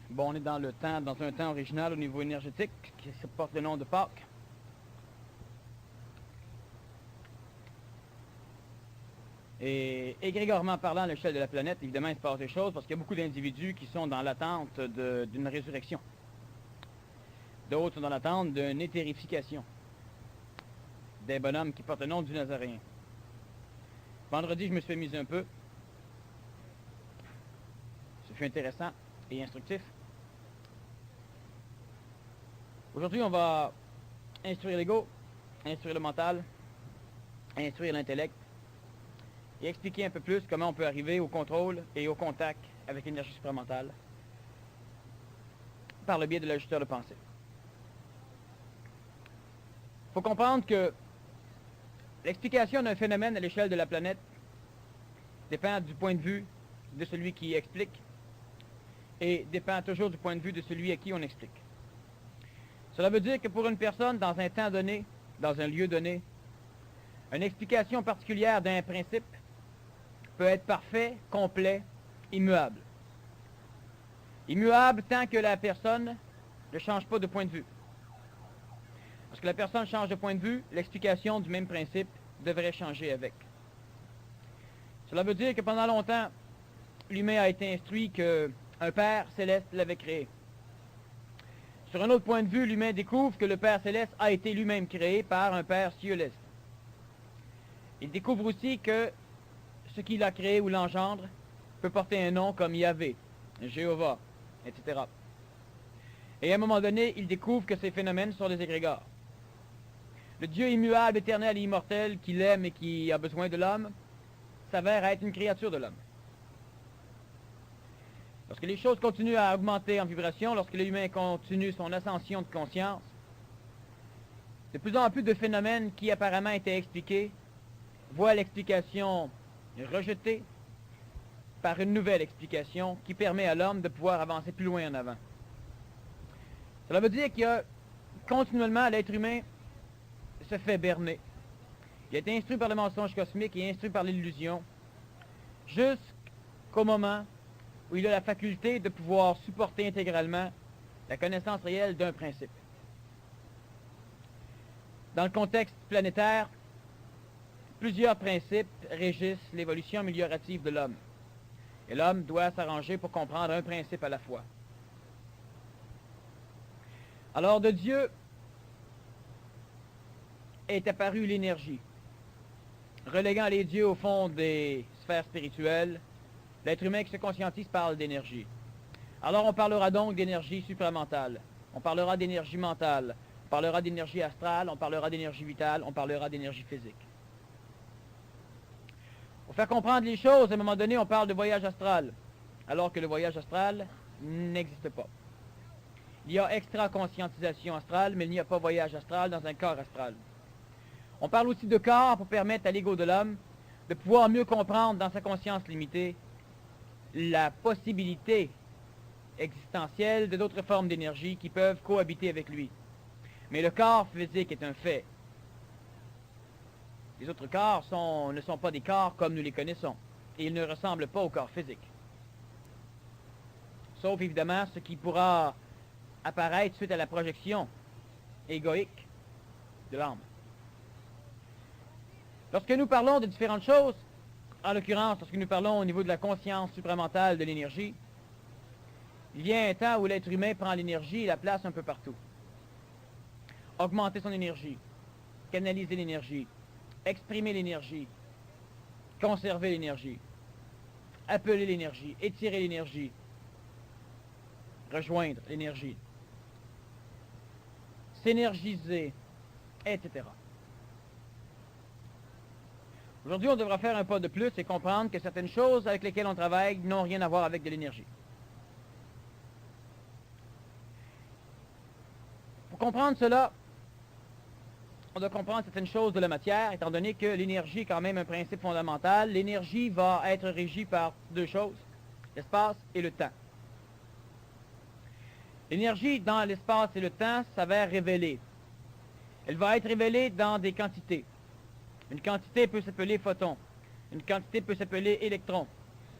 Bon, on est dans un temps original au niveau énergétique qui porte le nom de Pâques. Et égrégorement parlant, à l'échelle de la planète, évidemment, il se passe des choses parce qu'il y a beaucoup d'individus qui sont dans l'attente d'une résurrection. D'autres sont dans l'attente d'une éthérification. Des bonhommes qui portent le nom du Nazaréen. Vendredi, je me suis amusé un peu. Ce fut intéressant et instructif. Aujourd'hui, on va instruire l'ego, instruire le mental, instruire l'intellect et expliquer un peu plus comment on peut arriver au contrôle et au contact avec l'énergie supramentale par le biais de l'ajusteur de pensée. Il faut comprendre que l'explication d'un phénomène à l'échelle de la planète dépend du point de vue de celui qui explique et dépend toujours du point de vue de celui à qui on explique. Cela veut dire que pour une personne, dans un temps donné, dans un lieu donné, une explication particulière d'un principe peut être parfait, complet, immuable. Immuable tant que la personne ne change pas de point de vue. Lorsque la personne change de point de vue, l'explication du même principe devrait changer avec. Cela veut dire que pendant longtemps, l'humain a été instruit qu'un Père céleste l'avait créé. Sur un autre point de vue, l'humain découvre que le Père céleste a été lui-même créé par un Père céleste. Il découvre aussi que ce qu'il a créé ou l'engendre peut porter un nom comme Yahvé, Jéhovah, etc. Et à un moment donné, il découvre que ces phénomènes sont des égrégores. Le Dieu immuable, éternel et immortel qu'il aime et qui a besoin de l'homme s'avère être une créature de l'homme. Lorsque les choses continuent à augmenter en vibration, lorsque l'humain continue son ascension de conscience, de plus en plus de phénomènes qui apparemment étaient expliqués voient l'explication rejetée par une nouvelle explication qui permet à l'homme de pouvoir avancer plus loin en avant. Cela veut dire qu'il y a continuellement l'être humain se fait berner. Il a été instruit par le mensonge cosmique et instruit par l'illusion jusqu'au moment où il a la faculté de pouvoir supporter intégralement la connaissance réelle d'un principe. Dans le contexte planétaire, plusieurs principes régissent l'évolution améliorative de l'homme. Et l'homme doit s'arranger pour comprendre un principe à la fois. Alors de Dieu est apparue l'énergie, reléguant les dieux au fond des sphères spirituelles. L'être humain qui se conscientise parle d'énergie. Alors on parlera donc d'énergie supramentale, on parlera d'énergie mentale, on parlera d'énergie astrale, on parlera d'énergie vitale, on parlera d'énergie physique. Pour faire comprendre les choses, à un moment donné, on parle de voyage astral, alors que le voyage astral n'existe pas. Il y a extra-conscientisation astrale, mais il n'y a pas voyage astral dans un corps astral. On parle aussi de corps pour permettre à l'ego de l'homme de pouvoir mieux comprendre dans sa conscience limitée la possibilité existentielle de d'autres formes d'énergie qui peuvent cohabiter avec lui. Mais le corps physique est un fait. Les autres corps ne sont pas des corps comme nous les connaissons, et ils ne ressemblent pas au corps physique. Sauf évidemment ce qui pourra apparaître suite à la projection égoïque de l'âme. Lorsque nous parlons de différentes choses, en l'occurrence, lorsque nous parlons au niveau de la conscience supramentale de l'énergie, il vient un temps où l'être humain prend l'énergie et la place un peu partout. Augmenter son énergie, canaliser l'énergie, exprimer l'énergie, conserver l'énergie, appeler l'énergie, étirer l'énergie, rejoindre l'énergie, s'énergiser, etc. Aujourd'hui, on devra faire un pas de plus et comprendre que certaines choses avec lesquelles on travaille n'ont rien à voir avec de l'énergie. Pour comprendre cela, on doit comprendre certaines choses de la matière, étant donné que l'énergie est quand même un principe fondamental. L'énergie va être régie par deux choses, l'espace et le temps. L'énergie dans l'espace et le temps s'avère révélée. Elle va être révélée dans des quantités. Une quantité peut s'appeler photon, une quantité peut s'appeler électron,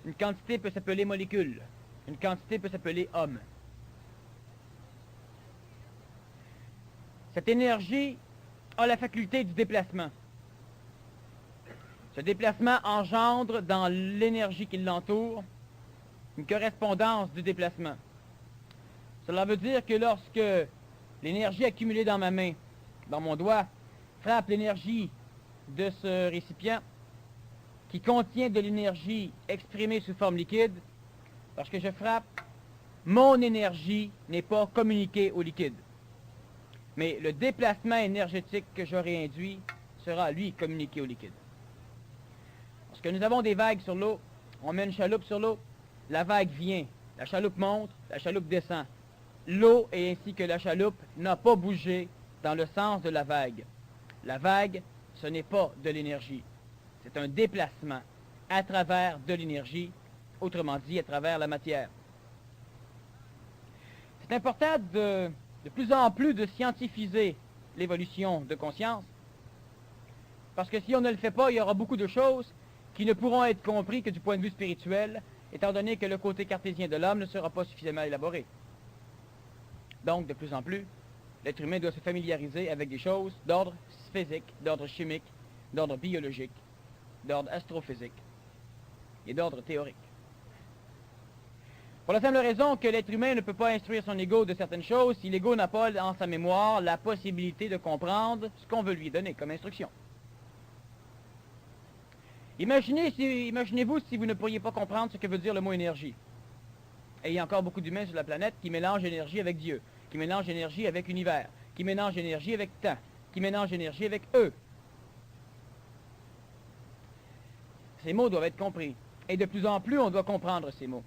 une quantité peut s'appeler molécule, une quantité peut s'appeler homme. Cette énergie a la faculté du déplacement. Ce déplacement engendre dans l'énergie qui l'entoure une correspondance du déplacement. Cela veut dire que lorsque l'énergie accumulée dans ma main, dans mon doigt, frappe l'énergie de ce récipient qui contient de l'énergie exprimée sous forme liquide, lorsque je frappe, mon énergie n'est pas communiquée au liquide. Mais le déplacement énergétique que j'aurai induit sera, lui, communiqué au liquide. Lorsque nous avons des vagues sur l'eau, on met une chaloupe sur l'eau, la vague vient, la chaloupe monte, la chaloupe descend. L'eau et ainsi que la chaloupe n'a pas bougé dans le sens de la vague. La vague, ce n'est pas de l'énergie. C'est un déplacement à travers de l'énergie, autrement dit, à travers la matière. C'est important de plus en plus de scientifiser l'évolution de conscience, parce que si on ne le fait pas, il y aura beaucoup de choses qui ne pourront être comprises que du point de vue spirituel, étant donné que le côté cartésien de l'homme ne sera pas suffisamment élaboré. Donc, de plus en plus, l'être humain doit se familiariser avec des choses d'ordre physique, d'ordre chimique, d'ordre biologique, d'ordre astrophysique et d'ordre théorique. Pour la simple raison que l'être humain ne peut pas instruire son ego de certaines choses si l'ego n'a pas en sa mémoire la possibilité de comprendre ce qu'on veut lui donner comme instruction. Imaginez-vous si vous ne pourriez pas comprendre ce que veut dire le mot énergie. Et il y a encore beaucoup d'humains sur la planète qui mélangent énergie avec Dieu, qui mélangent énergie avec univers, qui mélangent énergie avec temps, qui mélangent énergie avec eux. Ces mots doivent être compris. Et de plus en plus, on doit comprendre ces mots.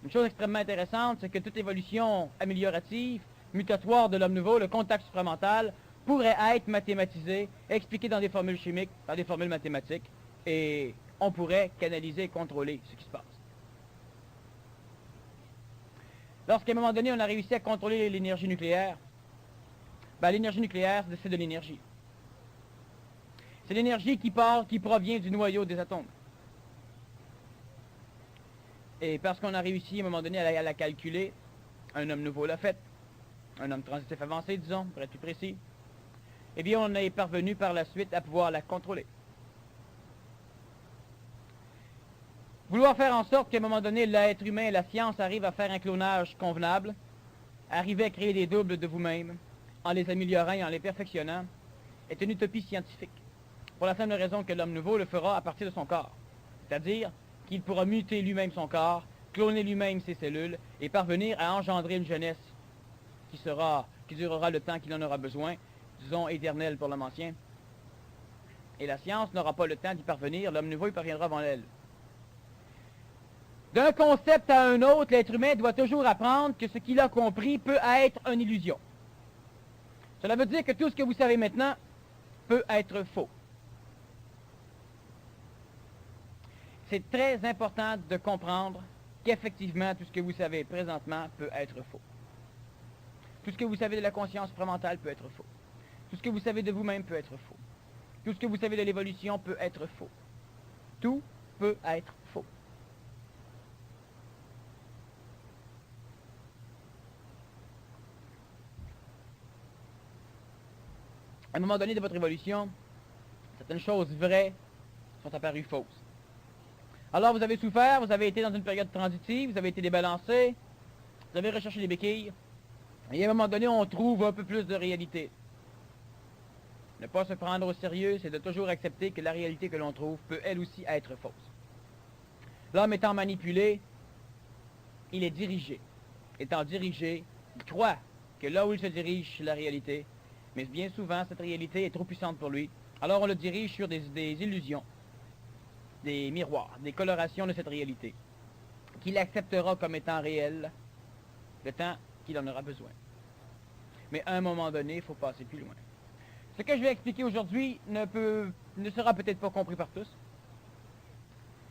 Une chose extrêmement intéressante, c'est que toute évolution améliorative, mutatoire de l'homme nouveau, le contact supramental, pourrait être mathématisé, expliqué dans des formules chimiques, dans des formules mathématiques, et on pourrait canaliser et contrôler ce qui se passe. Lorsqu'à un moment donné, on a réussi à contrôler l'énergie nucléaire, l'énergie nucléaire, c'est de l'énergie. C'est l'énergie qui provient du noyau des atomes. Et parce qu'on a réussi à un moment donné à la calculer, un homme nouveau l'a fait, un homme transitif avancé, disons, pour être plus précis, eh bien on est parvenu par la suite à pouvoir la contrôler. Vouloir faire en sorte qu'à un moment donné, l'être humain et la science arrivent à faire un clonage convenable, arriver à créer des doubles de vous-même, en les améliorant et en les perfectionnant, est une utopie scientifique. Pour la simple raison que l'homme nouveau le fera à partir de son corps. C'est-à-dire qu'il pourra muter lui-même son corps, cloner lui-même ses cellules, et parvenir à engendrer une jeunesse qui durera le temps qu'il en aura besoin, disons éternel pour l'homme ancien. Et la science n'aura pas le temps d'y parvenir, l'homme nouveau y parviendra avant elle. D'un concept à un autre, l'être humain doit toujours apprendre que ce qu'il a compris peut être une illusion. Cela veut dire que tout ce que vous savez maintenant peut être faux. C'est très important de comprendre qu'effectivement, tout ce que vous savez présentement peut être faux. Tout ce que vous savez de la conscience supramentale peut être faux. Tout ce que vous savez de vous-même peut être faux. Tout ce que vous savez de l'évolution peut être faux. Tout peut être faux. À un moment donné de votre évolution, certaines choses vraies sont apparues fausses. Alors vous avez souffert, vous avez été dans une période transitive, vous avez été débalancé, vous avez recherché des béquilles, et à un moment donné, on trouve un peu plus de réalité. Ne pas se prendre au sérieux, c'est de toujours accepter que la réalité que l'on trouve peut elle aussi être fausse. L'homme étant manipulé, il est dirigé. Étant dirigé, il croit que là où il se dirige, c'est la réalité, mais bien souvent, cette réalité est trop puissante pour lui. Alors on le dirige sur des illusions, des miroirs, des colorations de cette réalité, qu'il acceptera comme étant réelle le temps qu'il en aura besoin. Mais à un moment donné, il faut passer plus loin. Ce que je vais expliquer aujourd'hui ne sera peut-être pas compris par tous.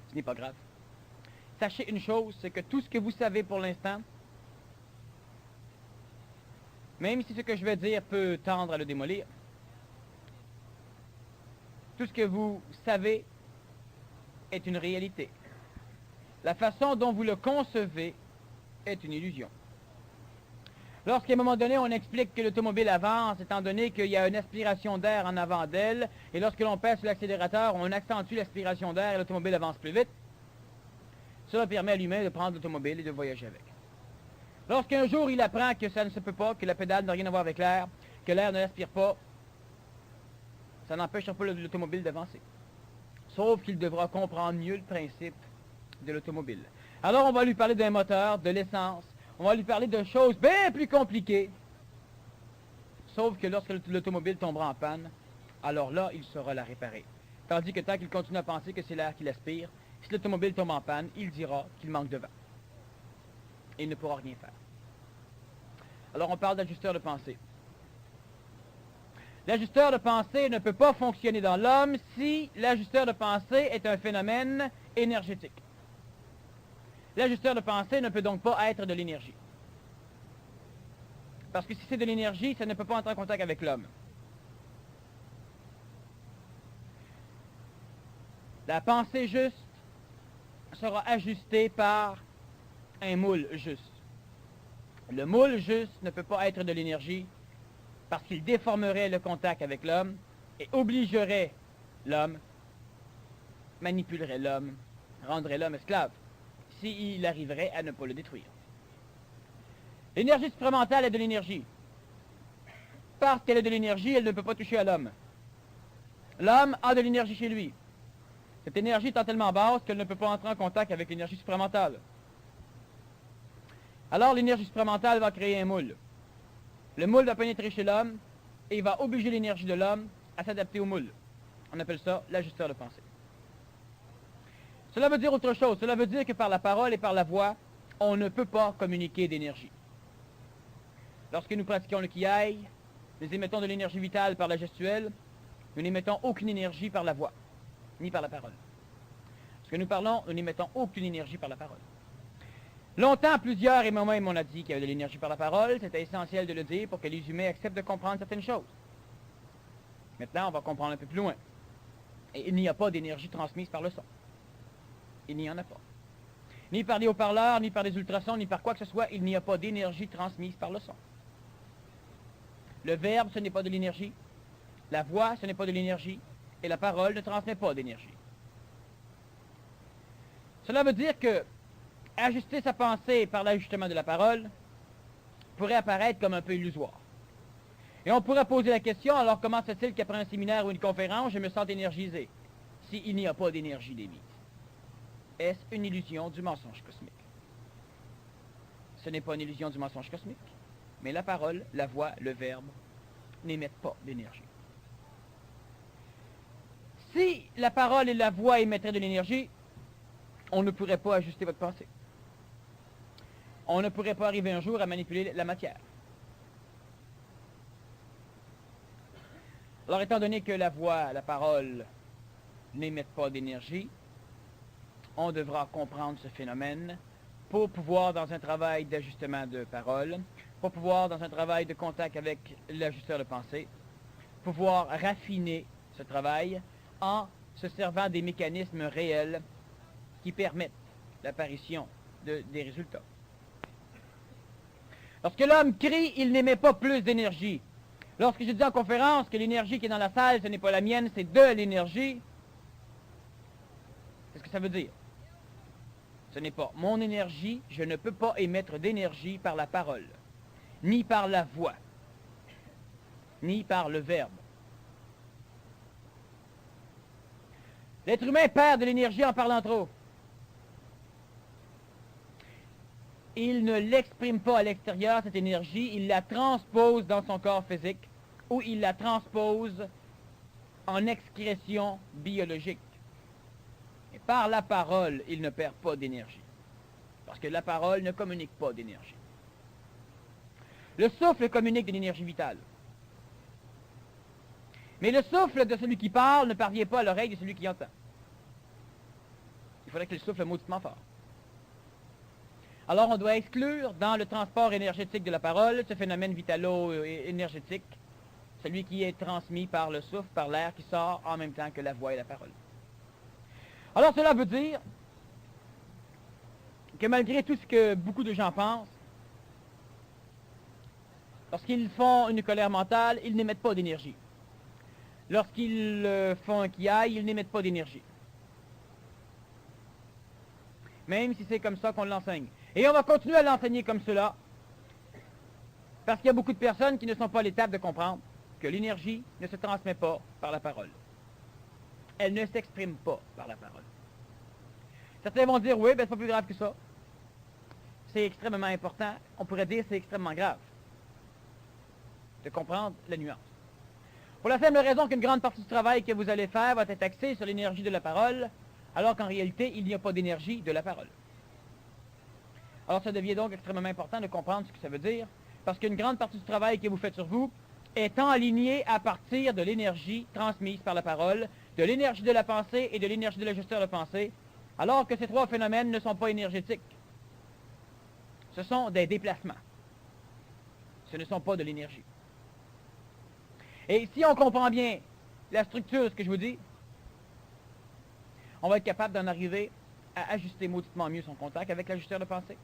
Ce n'est pas grave. Sachez une chose, c'est que tout ce que vous savez pour l'instant, même si ce que je vais dire peut tendre à le démolir, tout ce que vous savez est une réalité. La façon dont vous le concevez est une illusion. Lorsqu'à un moment donné, on explique que l'automobile avance, étant donné qu'il y a une aspiration d'air en avant d'elle, et lorsque l'on pèse sur l'accélérateur, on accentue l'aspiration d'air et l'automobile avance plus vite, cela permet à l'humain de prendre l'automobile et de voyager avec. Lorsqu'un jour il apprend que ça ne se peut pas, que la pédale n'a rien à voir avec l'air, que l'air ne l'aspire pas, ça n'empêchera pas l'automobile d'avancer. Sauf qu'il devra comprendre mieux le principe de l'automobile. Alors on va lui parler d'un moteur, de l'essence, on va lui parler de choses bien plus compliquées. Sauf que lorsque l'automobile tombera en panne, alors là, il saura la réparer. Tandis que tant qu'il continue à penser que c'est l'air qui l'aspire, si l'automobile tombe en panne, il dira qu'il manque de vent. Et il ne pourra rien faire. Alors on parle d'ajusteur de pensée. L'ajusteur de pensée ne peut pas fonctionner dans l'homme si l'ajusteur de pensée est un phénomène énergétique. L'ajusteur de pensée ne peut donc pas être de l'énergie. Parce que si c'est de l'énergie, ça ne peut pas entrer en contact avec l'homme. La pensée juste sera ajustée par un moule juste. Le moule juste ne peut pas être de l'énergie parce qu'il déformerait le contact avec l'homme et obligerait l'homme, manipulerait l'homme, rendrait l'homme esclave, s'il arriverait à ne pas le détruire. L'énergie supramentale est de l'énergie. Parce qu'elle est de l'énergie, elle ne peut pas toucher à l'homme. L'homme a de l'énergie chez lui. Cette énergie est tellement basse qu'elle ne peut pas entrer en contact avec l'énergie supramentale. Alors l'énergie supramentale va créer un moule. Le moule va pénétrer chez l'homme et il va obliger l'énergie de l'homme à s'adapter au moule. On appelle ça l'ajusteur de pensée. Cela veut dire autre chose. Cela veut dire que par la parole et par la voix, on ne peut pas communiquer d'énergie. Lorsque nous pratiquons le kiai, nous émettons de l'énergie vitale par la gestuelle, nous n'émettons aucune énergie par la voix, ni par la parole. Lorsque nous parlons, nous n'émettons aucune énergie par la parole. Longtemps, plusieurs, et moi-même, on a dit qu'il y avait de l'énergie par la parole. C'était essentiel de le dire pour que les humains acceptent de comprendre certaines choses. Maintenant, on va comprendre un peu plus loin. Et il n'y a pas d'énergie transmise par le son. Il n'y en a pas. Ni par des haut-parleurs, ni par des ultrasons, ni par quoi que ce soit, il n'y a pas d'énergie transmise par le son. Le verbe, ce n'est pas de l'énergie. La voix, ce n'est pas de l'énergie. Et la parole ne transmet pas d'énergie. Cela veut dire que ajuster sa pensée par l'ajustement de la parole pourrait apparaître comme un peu illusoire. Et on pourrait poser la question, alors comment se fait-il qu'après un séminaire ou une conférence, je me sens énergisé, s'il n'y a pas d'énergie d'émise? Est-ce une illusion du mensonge cosmique? Ce n'est pas une illusion du mensonge cosmique, mais la parole, la voix, le verbe n'émettent pas d'énergie. Si la parole et la voix émettraient de l'énergie, on ne pourrait pas ajuster votre pensée. On ne pourrait pas arriver un jour à manipuler la matière. Alors, étant donné que la voix, la parole n'émettent pas d'énergie, on devra comprendre ce phénomène pour pouvoir, dans un travail d'ajustement de parole, pour pouvoir, dans un travail de contact avec l'ajusteur de pensée, pouvoir raffiner ce travail en se servant des mécanismes réels qui permettent l'apparition des résultats. Lorsque l'homme crie, il n'émet pas plus d'énergie. Lorsque je dis en conférence que l'énergie qui est dans la salle, ce n'est pas la mienne, c'est de l'énergie, c'est ce que ça veut dire. Ce n'est pas mon énergie, je ne peux pas émettre d'énergie par la parole, ni par la voix, ni par le verbe. L'être humain perd de l'énergie en parlant trop. Il ne l'exprime pas à l'extérieur, cette énergie, il la transpose dans son corps physique, ou il la transpose en excrétion biologique. Et par la parole, il ne perd pas d'énergie. Parce que la parole ne communique pas d'énergie. Le souffle communique de l'énergie vitale. Mais le souffle de celui qui parle ne parvient pas à l'oreille de celui qui entend. Il faudrait qu'il souffle mauditement fort. Alors on doit exclure dans le transport énergétique de la parole ce phénomène vitalo-énergétique, celui qui est transmis par le souffle, par l'air qui sort en même temps que la voix et la parole. Alors cela veut dire que malgré tout ce que beaucoup de gens pensent, Lorsqu'ils font une colère mentale, ils n'émettent pas d'énergie. Lorsqu'ils font un kiaï, ils n'émettent pas d'énergie. Même si c'est comme ça qu'on l'enseigne. Et on va continuer à l'enseigner comme cela, parce qu'il y a beaucoup de personnes qui ne sont pas à l'étape de comprendre que l'énergie ne se transmet pas par la parole. Elle ne s'exprime pas par la parole. Certains vont dire, oui, ben c'est pas plus grave que ça. C'est extrêmement important. On pourrait dire c'est extrêmement grave de comprendre la nuance. Pour la simple raison qu'une grande partie du travail que vous allez faire va être axée sur l'énergie de la parole, alors qu'en réalité, il n'y a pas d'énergie de la parole. Alors ça devient donc extrêmement important de comprendre ce que ça veut dire, parce qu'une grande partie du travail que vous faites sur vous étant aligné à partir de l'énergie transmise par la parole, de l'énergie de la pensée et de l'énergie de l'ajusteur de pensée, alors que ces trois phénomènes ne sont pas énergétiques. Ce sont des déplacements. Ce ne sont pas de l'énergie. Et si on comprend bien la structure de ce que je vous dis, on va être capable d'en arriver à ajuster mauditement mieux son contact avec l'ajusteur de pensée,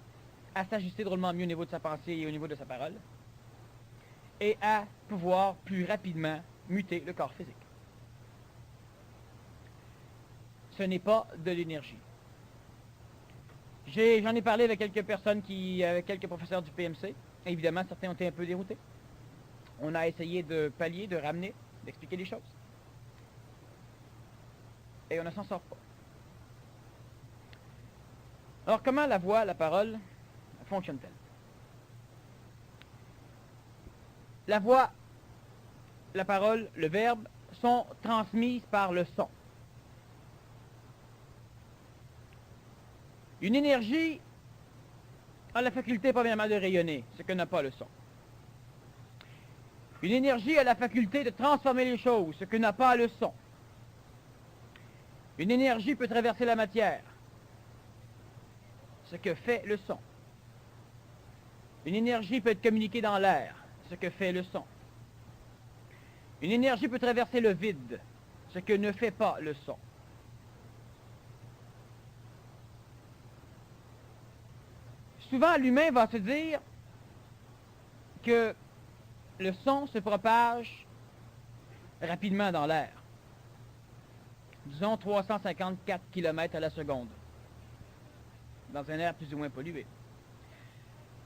à s'ajuster drôlement mieux au niveau de sa pensée et au niveau de sa parole, et à pouvoir plus rapidement muter le corps physique. Ce n'est pas de l'énergie. J'en ai parlé avec quelques personnes, avec quelques professeurs du PMC. Et évidemment, certains ont été un peu déroutés. On a essayé de pallier, de ramener, d'expliquer les choses. Et on ne s'en sort pas. Alors, comment la voix, la parole, fonctionne-t-elle? La voix, la parole, le verbe sont transmises par le son. Une énergie a la faculté, premièrement, de rayonner, ce que n'a pas le son. Une énergie a la faculté de transformer les choses, ce que n'a pas le son. Une énergie peut traverser la matière, ce que fait le son. Une énergie peut être communiquée dans l'air, ce que fait le son. Une énergie peut traverser le vide, ce que ne fait pas le son. Souvent, l'humain va se dire que le son se propage rapidement dans l'air. Disons 354 km à la seconde, dans un air plus ou moins pollué.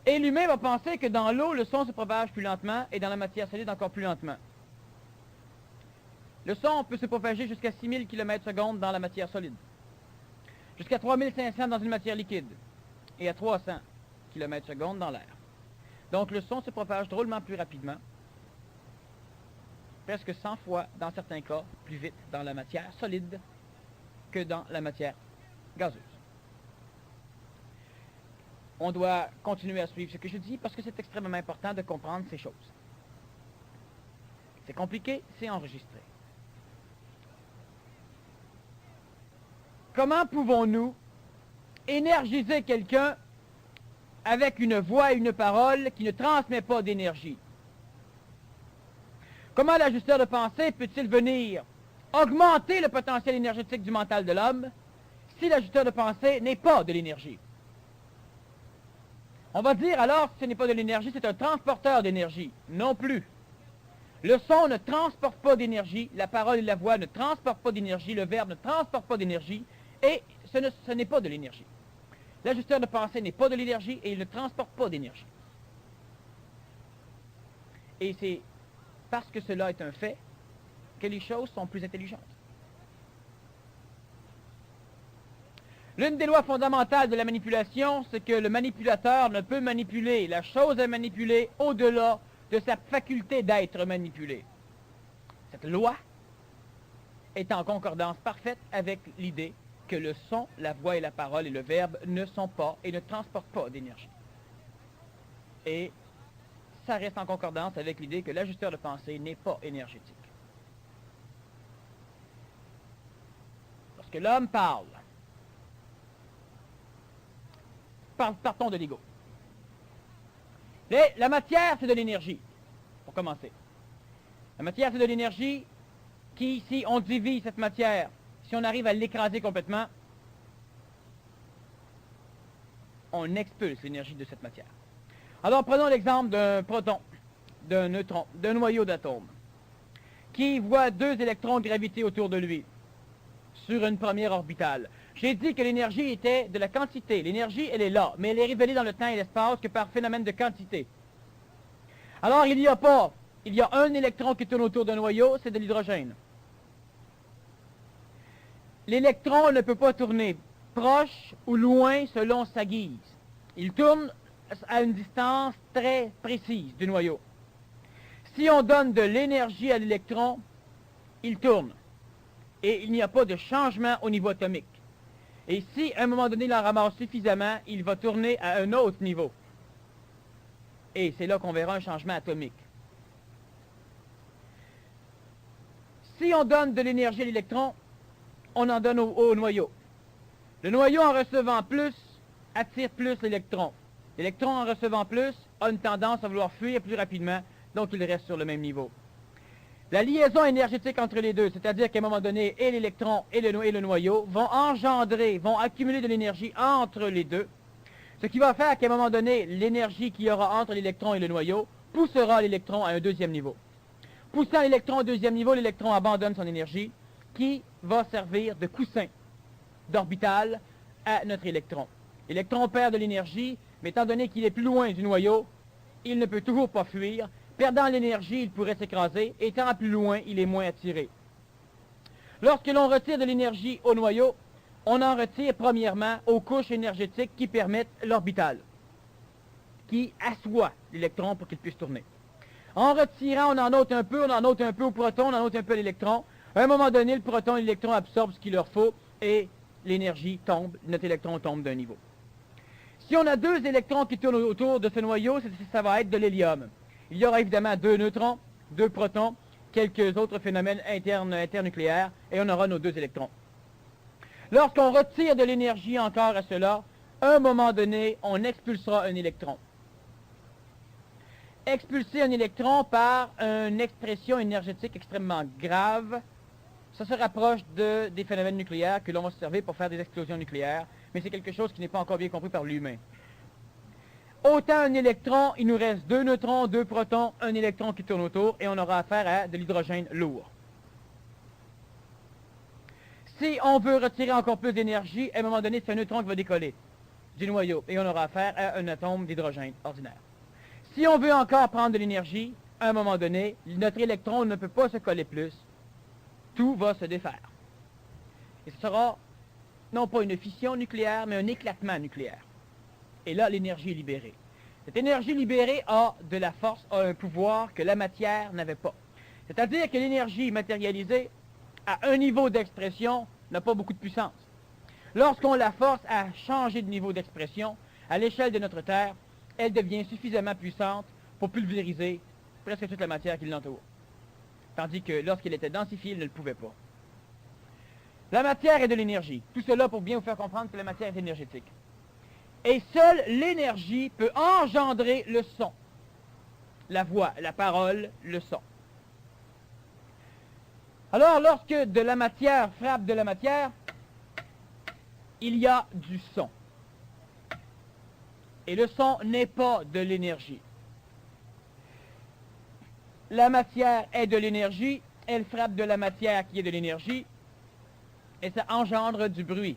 Et l'humain va penser que dans l'eau, le son se propage plus lentement et dans la matière solide encore plus lentement. Le son peut se propager jusqu'à 6000 km/s dans la matière solide, jusqu'à 3500 dans une matière liquide et à 300 km/s dans l'air. Donc le son se propage drôlement plus rapidement, presque 100 fois dans certains cas plus vite dans la matière solide que dans la matière gazeuse. On doit continuer à suivre ce que je dis parce que c'est extrêmement important de comprendre ces choses. C'est compliqué, c'est enregistré. Comment pouvons-nous énergiser quelqu'un avec une voix et une parole qui ne transmet pas d'énergie? Comment l'ajusteur de pensée peut-il venir augmenter le potentiel énergétique du mental de l'homme si l'ajusteur de pensée n'est pas de l'énergie? On va dire alors, si ce n'est pas de l'énergie, c'est un transporteur d'énergie. Non plus. Le son ne transporte pas d'énergie, la parole et la voix ne transportent pas d'énergie, le verbe ne transporte pas d'énergie, et ce n'est pas de l'énergie. L'ajusteur de pensée n'est pas de l'énergie et il ne transporte pas d'énergie. Et c'est parce que cela est un fait que les choses sont plus intelligentes. L'une des lois fondamentales de la manipulation, c'est que le manipulateur ne peut manipuler la chose à manipuler au-delà de sa faculté d'être manipulé. Cette loi est en concordance parfaite avec l'idée que le son, la voix et la parole et le verbe ne sont pas et ne transportent pas d'énergie. Et ça reste en concordance avec l'idée que l'ajusteur de pensée n'est pas énergétique. Lorsque l'homme parle, partons de l'ego. La matière, c'est de l'énergie, pour commencer. La matière, c'est de l'énergie qui, si on divise cette matière, si on arrive à l'écraser complètement, on expulse l'énergie de cette matière. Alors, prenons l'exemple d'un proton. d'un neutron, d'un noyau d'atome, qui voit deux électrons graviter autour de lui sur une première orbitale. J'ai dit que l'énergie était de la quantité. L'énergie, elle est là, mais elle est révélée dans le temps et l'espace que par phénomène de quantité. Alors, il y a un électron qui tourne autour d'un noyau, c'est de l'hydrogène. L'électron ne peut pas tourner proche ou loin selon sa guise. Il tourne à une distance très précise du noyau. Si on donne de l'énergie à l'électron, il tourne. Et il n'y a pas de changement au niveau atomique. Et si, à un moment donné, il en ramasse suffisamment, il va tourner à un autre niveau. Et c'est là qu'on verra un changement atomique. Si on donne de l'énergie à l'électron, on en donne au noyau. Le noyau, en recevant plus, attire plus l'électron. L'électron, en recevant plus, a une tendance à vouloir fuir plus rapidement, donc il reste sur le même niveau. La liaison énergétique entre les deux, c'est-à-dire qu'à un moment donné, et l'électron et le noyau vont accumuler de l'énergie entre les deux, ce qui va faire qu'à un moment donné, l'énergie qu'il y aura entre l'électron et le noyau poussera l'électron à un deuxième niveau. Poussant l'électron au deuxième niveau, l'électron abandonne son énergie, qui va servir de coussin d'orbital à notre électron. L'électron perd de l'énergie, mais étant donné qu'il est plus loin du noyau, il ne peut toujours pas fuir. Perdant l'énergie, il pourrait s'écraser. Étant plus loin, il est moins attiré. Lorsque l'on retire de l'énergie au noyau, on en retire premièrement aux couches énergétiques qui permettent l'orbital, qui assoit l'électron pour qu'il puisse tourner. En retirant, on en ôte un peu au proton, on en ôte un peu à l'électron. À un moment donné, le proton et l'électron absorbent ce qu'il leur faut et l'énergie tombe, notre électron tombe d'un niveau. Si on a deux électrons qui tournent autour de ce noyau, ça va être de l'hélium. Il y aura évidemment deux neutrons, deux protons, quelques autres phénomènes internucléaires, et on aura nos deux électrons. Lorsqu'on retire de l'énergie encore à cela, à un moment donné, on expulsera un électron. Expulser un électron par une expression énergétique extrêmement grave, ça se rapproche des phénomènes nucléaires que l'on va se servir pour faire des explosions nucléaires, mais c'est quelque chose qui n'est pas encore bien compris par l'humain. Autant un électron, il nous reste deux neutrons, deux protons, un électron qui tourne autour, et on aura affaire à de l'hydrogène lourd. Si on veut retirer encore plus d'énergie, à un moment donné, c'est un neutron qui va décoller du noyau, et on aura affaire à un atome d'hydrogène ordinaire. Si on veut encore prendre de l'énergie, à un moment donné, notre électron ne peut pas se coller plus. Tout va se défaire. Et ce sera non pas une fission nucléaire, mais un éclatement nucléaire. Et là, l'énergie est libérée. Cette énergie libérée a de la force, a un pouvoir que la matière n'avait pas. C'est-à-dire que l'énergie matérialisée, à un niveau d'expression, n'a pas beaucoup de puissance. Lorsqu'on la force à changer de niveau d'expression, à l'échelle de notre Terre, elle devient suffisamment puissante pour pulvériser presque toute la matière qui l'entoure. Tandis que lorsqu'elle était densifiée, elle ne le pouvait pas. La matière est de l'énergie. Tout cela pour bien vous faire comprendre que la matière est énergétique. Et seule l'énergie peut engendrer le son. La voix, la parole, le son. Alors, lorsque de la matière frappe de la matière, il y a du son. Et le son n'est pas de l'énergie. La matière est de l'énergie, elle frappe de la matière qui est de l'énergie, et ça engendre du bruit.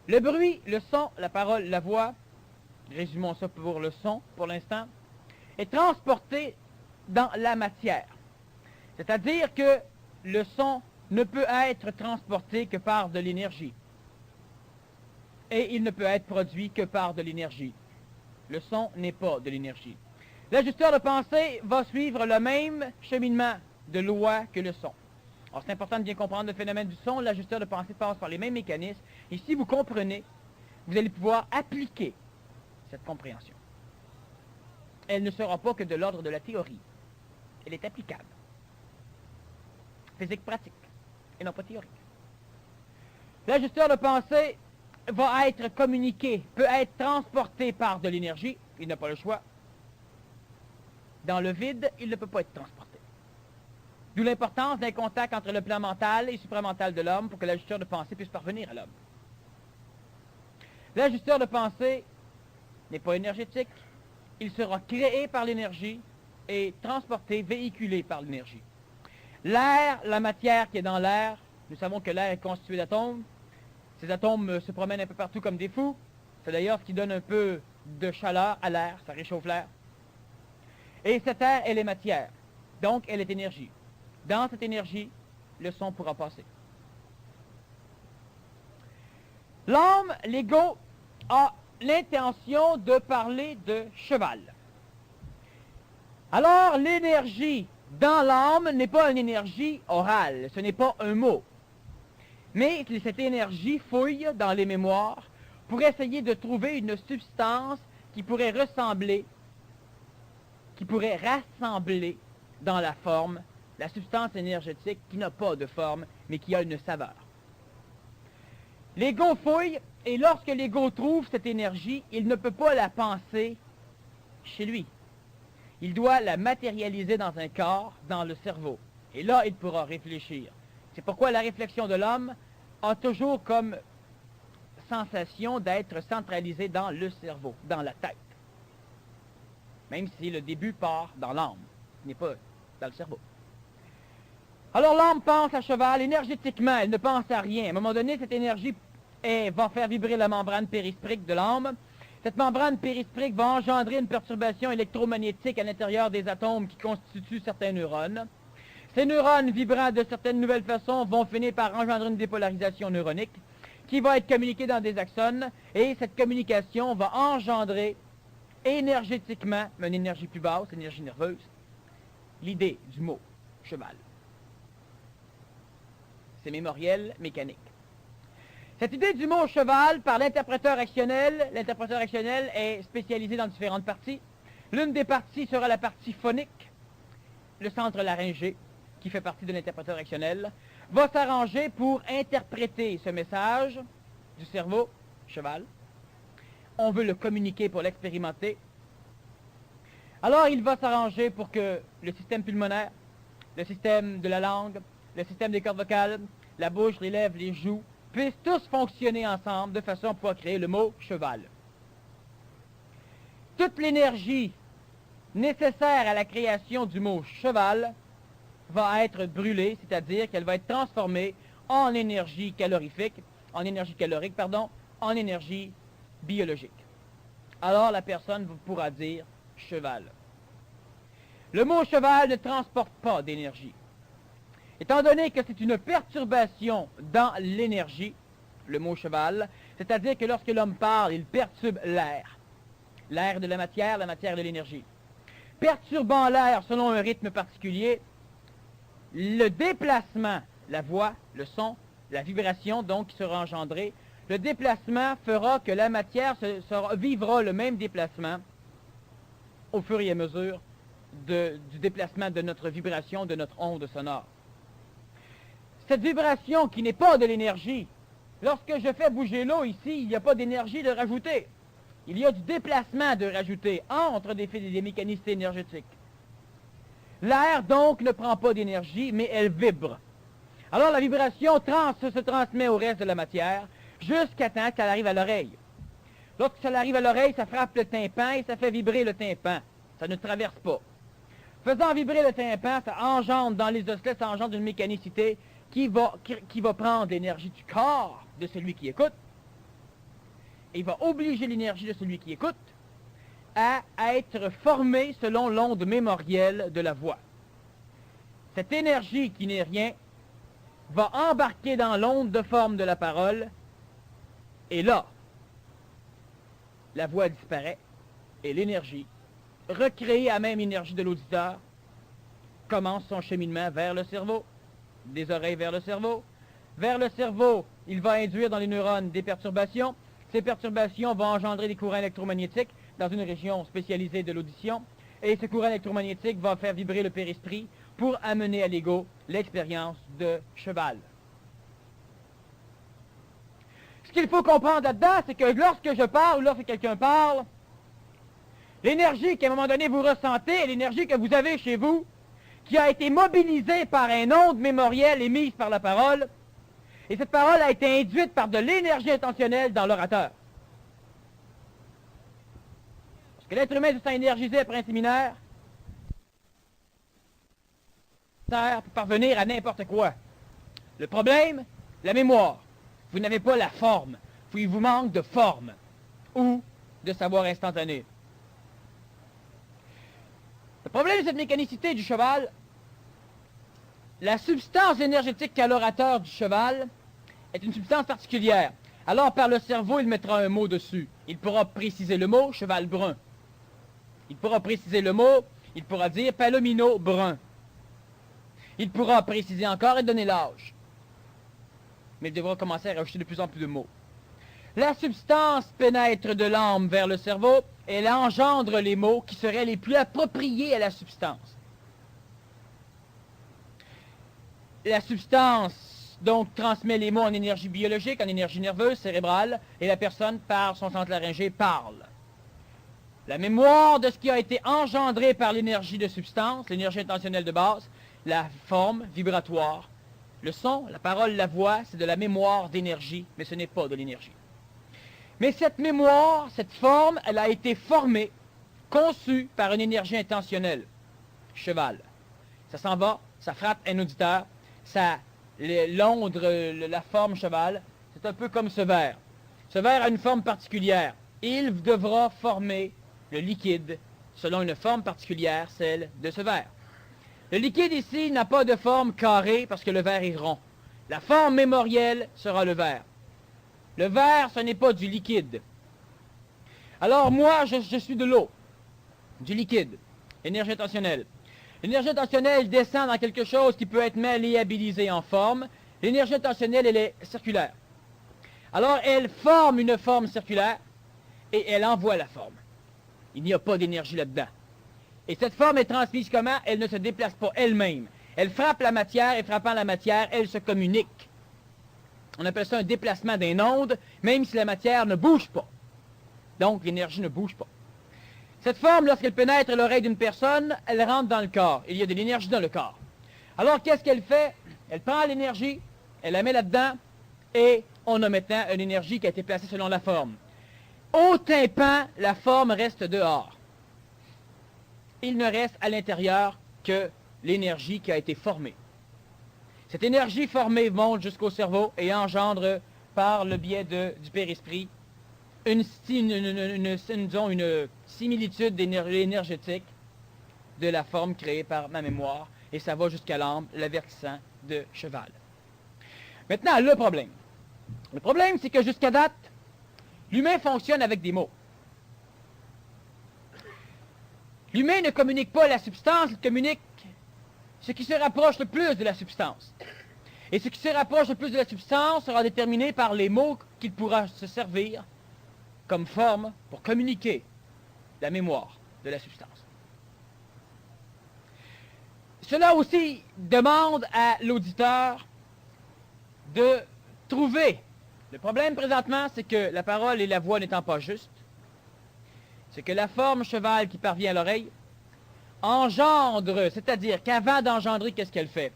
Le bruit, le son, la parole, la voix, résumons ça pour le son pour l'instant, est transporté dans la matière. C'est-à-dire que le son ne peut être transporté que par de l'énergie. Et il ne peut être produit que par de l'énergie. Le son n'est pas de l'énergie. L'ajusteur de pensée va suivre le même cheminement de loi que le son. Alors, c'est important de bien comprendre le phénomène du son. L'ajusteur de pensée passe par les mêmes mécanismes. Et si vous comprenez, vous allez pouvoir appliquer cette compréhension. Elle ne sera pas que de l'ordre de la théorie. Elle est applicable. Physique pratique, et non pas théorique. L'ajusteur de pensée va être communiqué, peut être transporté par de l'énergie. Il n'a pas le choix. Dans le vide, il ne peut pas être transporté. D'où l'importance d'un contact entre le plan mental et supramental de l'homme pour que l'ajusteur de pensée puisse parvenir à l'homme. L'ajusteur de pensée n'est pas énergétique, il sera créé par l'énergie et transporté, véhiculé par l'énergie. L'air, la matière qui est dans l'air, nous savons que l'air est constitué d'atomes. Ces atomes se promènent un peu partout comme des fous. C'est d'ailleurs ce qui donne un peu de chaleur à l'air, ça réchauffe l'air. Et cette air, elle est matière, donc elle est énergie. Dans cette énergie, le son pourra passer. L'âme, l'ego, a l'intention de parler de cheval. Alors, l'énergie dans l'âme n'est pas une énergie orale, ce n'est pas un mot. Mais cette énergie fouille dans les mémoires pour essayer de trouver une substance qui pourrait ressembler, qui pourrait rassembler dans la forme la substance énergétique qui n'a pas de forme, mais qui a une saveur. L'ego fouille, et lorsque l'ego trouve cette énergie, il ne peut pas la penser chez lui. Il doit la matérialiser dans un corps, dans le cerveau. Et là, il pourra réfléchir. C'est pourquoi la réflexion de l'homme a toujours comme sensation d'être centralisée dans le cerveau, dans la tête. Même si le début part dans l'âme, ce n'est pas dans le cerveau. Alors l'âme pense à cheval, énergétiquement, elle ne pense à rien. À un moment donné, cette énergie va faire vibrer la membrane périsprique de l'âme. Cette membrane périsprique va engendrer une perturbation électromagnétique à l'intérieur des atomes qui constituent certains neurones. Ces neurones, vibrant de certaines nouvelles façons, vont finir par engendrer une dépolarisation neuronique qui va être communiquée dans des axones, et cette communication va engendrer énergétiquement, mais une énergie plus basse, une énergie nerveuse, l'idée du mot cheval. C'est mémoriel, mécanique. Cette idée du mot cheval par l'interpréteur actionnel est spécialisé dans différentes parties. L'une des parties sera la partie phonique, le centre laryngé, qui fait partie de l'interpréteur actionnel, va s'arranger pour interpréter ce message du cerveau, cheval. On veut le communiquer pour l'expérimenter. Alors il va s'arranger pour que le système pulmonaire, le système de la langue, le système des cordes vocales, la bouche, les lèvres, les joues, puissent tous fonctionner ensemble de façon à pouvoir créer le mot cheval. Toute l'énergie nécessaire à la création du mot cheval va être brûlée, c'est-à-dire qu'elle va être transformée en énergie calorique, en énergie biologique. Alors la personne pourra dire cheval. Le mot cheval ne transporte pas d'énergie. Étant donné que c'est une perturbation dans l'énergie, le mot cheval, c'est-à-dire que lorsque l'homme parle, il perturbe l'air. L'air de la matière de l'énergie. Perturbant l'air selon un rythme particulier, le déplacement, la voix, le son, la vibration donc qui sera engendrée, le déplacement fera que la matière vivra le même déplacement au fur et à mesure du déplacement de notre vibration, de notre onde sonore. Cette vibration qui n'est pas de l'énergie, lorsque je fais bouger l'eau ici, il n'y a pas d'énergie de rajouter. Il y a du déplacement de rajouter entre des mécanismes énergétiques. L'air donc ne prend pas d'énergie, mais elle vibre. Alors la vibration se transmet au reste de la matière jusqu'à temps qu'elle arrive à l'oreille. Lorsque ça arrive à l'oreille, ça frappe le tympan et ça fait vibrer le tympan. Ça ne traverse pas. Faisant vibrer le tympan, ça engendre dans les osselets, ça engendre une mécanicité qui va prendre l'énergie du corps de celui qui écoute et va obliger l'énergie de celui qui écoute à être formée selon l'onde mémorielle de la voix. Cette énergie qui n'est rien va embarquer dans l'onde de forme de la parole et là, la voix disparaît et l'énergie, recréée à même énergie de l'auditeur, commence son cheminement vers le cerveau. Des oreilles vers le cerveau. Vers le cerveau, il va induire dans les neurones des perturbations. Ces perturbations vont engendrer des courants électromagnétiques dans une région spécialisée de l'audition. Et ce courant électromagnétique va faire vibrer le périsprit pour amener à l'ego l'expérience de cheval. Ce qu'il faut comprendre là-dedans, c'est que lorsque je parle ou lorsque quelqu'un parle, l'énergie qu'à un moment donné vous ressentez est l'énergie que vous avez chez vous, qui a été mobilisée par un onde mémorielle émise par la parole, et cette parole a été induite par de l'énergie intentionnelle dans l'orateur. Que l'être humain se sent énergisé après un séminaire pour parvenir à n'importe quoi. Le problème, la mémoire. Vous n'avez pas la forme. Il vous manque de forme ou de savoir instantané. Le problème de cette mécanicité du cheval, la substance énergétique qu'a l'orateur du cheval est une substance particulière. Alors, par le cerveau, il mettra un mot dessus. Il pourra préciser le mot cheval brun. Il pourra préciser le mot, il pourra dire palomino brun. Il pourra préciser encore et donner l'âge. Mais il devra commencer à rajouter de plus en plus de mots. La substance pénètre de l'âme vers le cerveau et elle engendre les mots qui seraient les plus appropriés à la substance. La substance, donc, transmet les mots en énergie biologique, en énergie nerveuse, cérébrale, et la personne, par son centre laryngé, parle. La mémoire de ce qui a été engendré par l'énergie de substance, l'énergie intentionnelle de base, la forme vibratoire, le son, la parole, la voix, c'est de la mémoire d'énergie, mais ce n'est pas de l'énergie. Mais cette mémoire, cette forme, elle a été formée, conçue par une énergie intentionnelle. Cheval. Ça s'en va, ça frappe un auditeur, ça l'ondre la forme cheval. C'est un peu comme ce verre. Ce verre a une forme particulière. Il devra former le liquide selon une forme particulière, celle de ce verre. Le liquide ici n'a pas de forme carrée parce que le verre est rond. La forme mémorielle sera le verre. Le verre, ce n'est pas du liquide. Alors moi, je suis de l'eau, du liquide, énergie intentionnelle. L'énergie intentionnelle descend dans quelque chose qui peut être malléabilisé en forme. L'énergie intentionnelle, elle est circulaire. Alors elle forme une forme circulaire et elle envoie la forme. Il n'y a pas d'énergie là-dedans. Et cette forme est transmise comment? Elle ne se déplace pas elle-même. Elle frappe la matière et frappant la matière, elle se communique. On appelle ça un déplacement d'une onde, même si la matière ne bouge pas. Donc l'énergie ne bouge pas. Cette forme, lorsqu'elle pénètre l'oreille d'une personne, elle rentre dans le corps. Il y a de l'énergie dans le corps. Alors qu'est-ce qu'elle fait? Elle prend l'énergie, elle la met là-dedans, et on a maintenant une énergie qui a été placée selon la forme. Au tympan, la forme reste dehors. Il ne reste à l'intérieur que l'énergie qui a été formée. Cette énergie formée monte jusqu'au cerveau et engendre, par le biais du périsprit, une similitude énergétique de la forme créée par ma mémoire, et ça va jusqu'à l'âme, l'avertissant de cheval. Maintenant, le problème. Le problème, c'est que jusqu'à date, l'humain fonctionne avec des mots. L'humain ne communique pas la substance, il communique ce qui se rapproche le plus de la substance. Et ce qui se rapproche le plus de la substance sera déterminé par les mots qu'il pourra se servir comme forme pour communiquer la mémoire de la substance. Cela aussi demande à l'auditeur de trouver. Le problème présentement, c'est que la parole et la voix n'étant pas justes, c'est que la forme cheval qui parvient à l'oreille engendre, c'est-à-dire qu'avant d'engendrer, qu'est-ce qu'elle fait?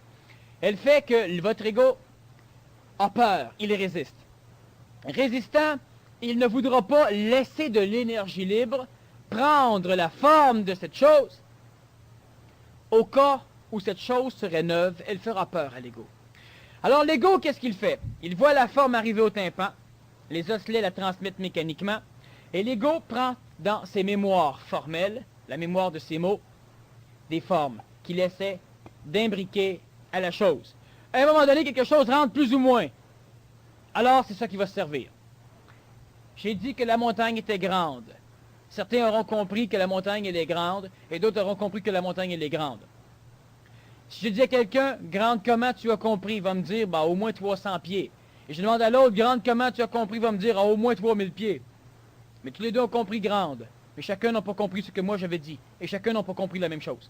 Elle fait que votre ego a peur, il résiste. Résistant, il ne voudra pas laisser de l'énergie libre prendre la forme de cette chose. Au cas où cette chose serait neuve, elle fera peur à l'ego. Alors l'ego, qu'est-ce qu'il fait? Il voit la forme arriver au tympan, les osselets la transmettent mécaniquement, et l'ego prend dans ses mémoires formelles, la mémoire de ses mots, des formes qu'il essaie d'imbriquer à la chose. À un moment donné, quelque chose rentre plus ou moins. Alors, c'est ça qui va se servir. J'ai dit que la montagne était grande. Certains auront compris que la montagne, elle est grande, et d'autres auront compris que la montagne, elle est grande. Si je dis à quelqu'un, grande comment tu as compris, il va me dire, bah, au moins 300 pieds. Et je demande à l'autre, grande comment tu as compris, il va me dire, au moins 3000 pieds. Mais tous les deux ont compris grande. Mais chacun n'a pas compris ce que moi j'avais dit. Et chacun n'a pas compris la même chose.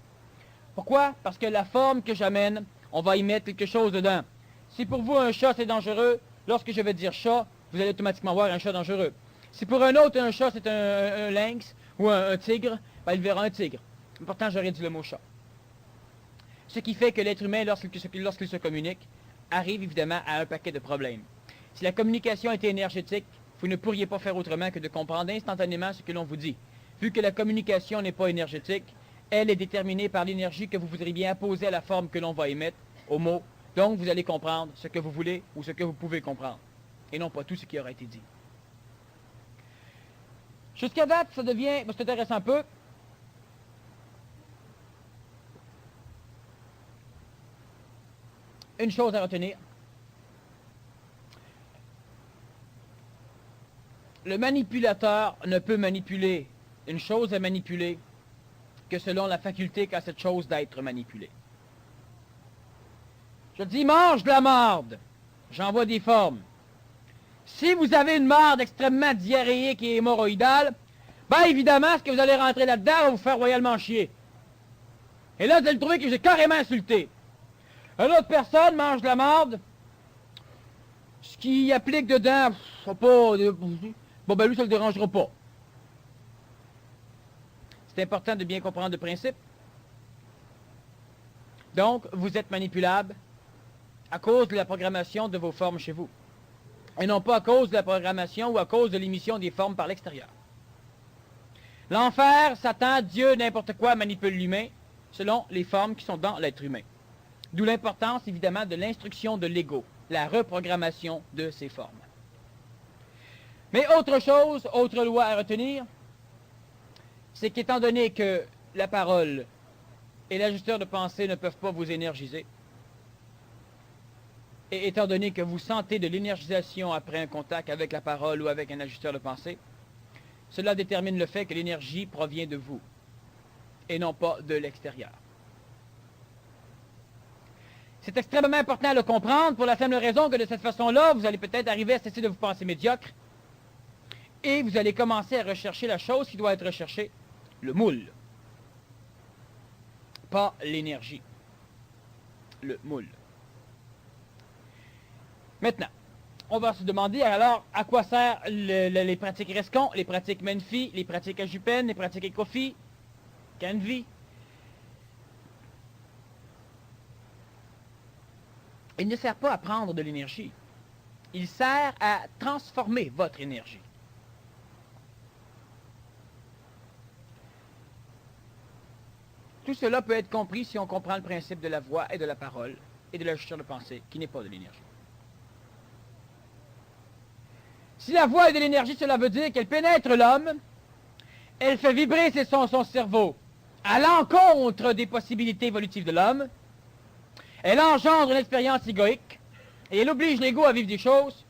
Pourquoi? Parce que la forme que j'amène, on va y mettre quelque chose dedans. Si pour vous un chat c'est dangereux, lorsque je vais dire chat, vous allez automatiquement voir un chat dangereux. Si pour un autre un chat c'est un lynx ou un tigre, ben, il verra un tigre. Pourtant j'aurais dit le mot chat. Ce qui fait que l'être humain, lorsqu'il se communique, arrive évidemment à un paquet de problèmes. Si la communication était énergétique, vous ne pourriez pas faire autrement que de comprendre instantanément ce que l'on vous dit. vu que la communication n'est pas énergétique, elle est déterminée par l'énergie que vous voudrez bien apposer à la forme que l'on va émettre, au mot. Donc, vous allez comprendre ce que vous voulez ou ce que vous pouvez comprendre, et non pas tout ce qui aura été dit. Jusqu'à date, ça devient, ça t'intéresse un peu. Une chose à retenir. Le manipulateur ne peut manipuler une chose à manipuler que selon la faculté qu'a cette chose d'être manipulée. Je dis, mange de la marde. J'envoie des formes. Si vous avez une marde extrêmement diarrhéique et hémorroïdale, ben évidemment, ce que vous allez rentrer là-dedans va vous faire royalement chier. Et là, vous allez trouver que j'ai carrément insulté. Une autre personne mange de la marde. Ce qui applique dedans, pas... Bon, ben lui, ça ne le dérangera pas. C'est important de bien comprendre le principe. Donc, vous êtes manipulable à cause de la programmation de vos formes chez vous. Et non pas à cause de la programmation ou à cause de l'émission des formes par l'extérieur. L'enfer, Satan, Dieu, n'importe quoi manipule l'humain selon les formes qui sont dans l'être humain. D'où l'importance, évidemment, de l'instruction de l'ego, la reprogrammation de ces formes. Mais autre chose, autre loi à retenir, c'est qu'étant donné que la parole et l'ajusteur de pensée ne peuvent pas vous énergiser, et étant donné que vous sentez de l'énergisation après un contact avec la parole ou avec un ajusteur de pensée, cela détermine le fait que l'énergie provient de vous, et non pas de l'extérieur. C'est extrêmement important à le comprendre pour la simple raison que de cette façon-là, vous allez peut-être arriver à cesser de vous penser médiocre, et vous allez commencer à rechercher la chose qui doit être recherchée, le moule. Pas l'énergie. Le moule. Maintenant, on va se demander alors à quoi servent les pratiques Rescon, les pratiques Menfi, les pratiques Ajupen, les pratiques Ekofi, Canvi. Il ne sert pas à prendre de l'énergie. Il sert à transformer votre énergie. Tout cela peut être compris si on comprend le principe de la voix et de la parole et de l'ajusteur de pensée, qui n'est pas de l'énergie. Si la voix est de l'énergie, cela veut dire qu'elle pénètre l'homme, elle fait vibrer son cerveau à l'encontre des possibilités évolutives de l'homme, elle engendre une expérience égoïque, et elle oblige l'ego à vivre des choses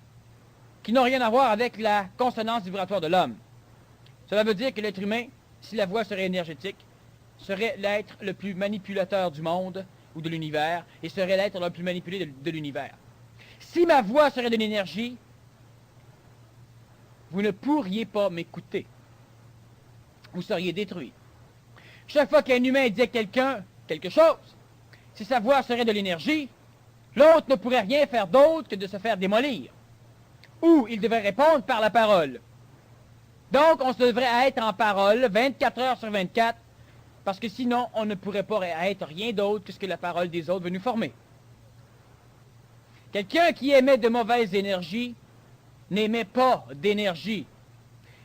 qui n'ont rien à voir avec la consonance vibratoire de l'homme. Cela veut dire que l'être humain, si la voix serait énergétique, serait l'être le plus manipulateur du monde ou de l'univers, et serait l'être le plus manipulé de l'univers. Si ma voix serait de l'énergie, vous ne pourriez pas m'écouter. Vous seriez détruit. Chaque fois qu'un humain dit à quelqu'un quelque chose, si sa voix serait de l'énergie, l'autre ne pourrait rien faire d'autre que de se faire démolir. Ou il devrait répondre par la parole. Donc, on se devrait être en parole 24 heures sur 24, parce que sinon, on ne pourrait pas être rien d'autre que ce que la parole des autres veut nous former. Quelqu'un qui émet de mauvaises énergies n'émet pas d'énergie.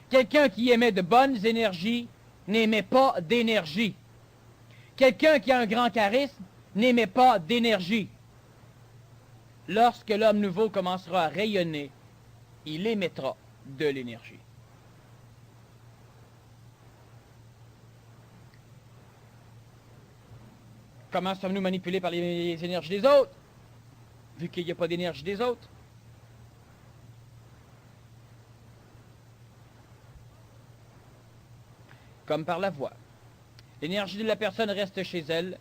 Quelqu'un qui émet de bonnes énergies n'émet pas d'énergie. Quelqu'un qui a un grand charisme n'émet pas d'énergie. Lorsque l'homme nouveau commencera à rayonner, il émettra de l'énergie. Comment sommes-nous manipulés par les énergies des autres, vu qu'il n'y a pas d'énergie des autres? Comme par la voix. L'énergie de la personne reste chez elle,